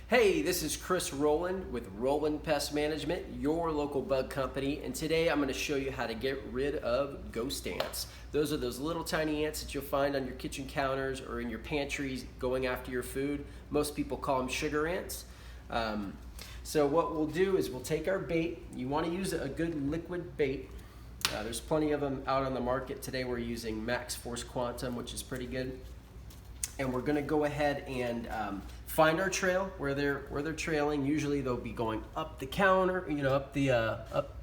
Hey, this is Chris Rowland with Rowland Pest Management, your local bug company, and today I'm going to show you how to get rid of ghost ants. Those are those little tiny ants that you'll find on your kitchen counters or in your pantries going after your food. Most people call them sugar ants. So what we'll do is we'll take our bait. You want to use a good liquid bait. There's plenty of them out on the market. Today we're using Max Force Quantum, which is pretty good. And we're going to go ahead and find our trail where they're trailing. Usually they'll be going up the counter, up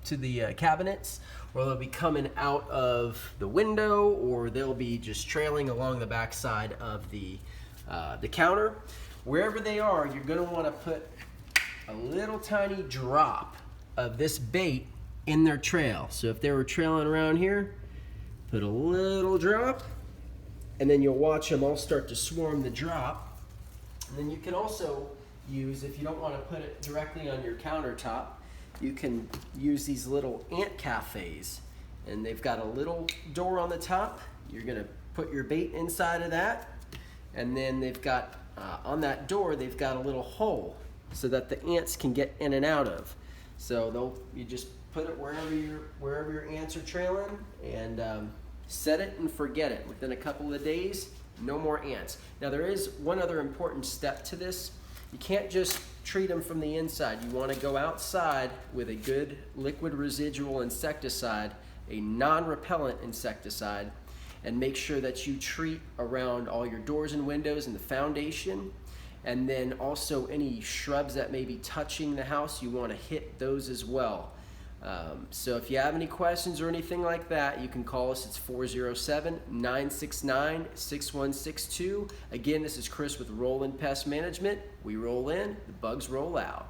to the cabinets, or they'll be coming out of the window, or they'll be just trailing along the back side of the counter. Wherever they are, you're going to want to put a little tiny drop of this bait in their trail. So if they were trailing around here, put a little drop, and then you'll watch them all start to swarm the drop. And then you can also use, if you don't want to put it directly on your countertop, you can use these little ant cafes. And they've got a little door on the top. You're going to put your bait inside of that. And then they've got, on that door, they've got a little hole so that the ants can get in and out of. So you just put it wherever your ants are trailing, and set it and forget it. Within a couple of days, no more ants. Now there is one other important step to this. You can't just treat them from the inside. You want to go outside with a good liquid residual insecticide, a non-repellent insecticide, and make sure that you treat around all your doors and windows and the foundation. And then also any shrubs that may be touching the house, you want to hit those as well. So if you have any questions or anything like that, you can call us. It's 407-969-6162. Again, this is Chris with Rowland Pest Management. We roll in, the bugs roll out.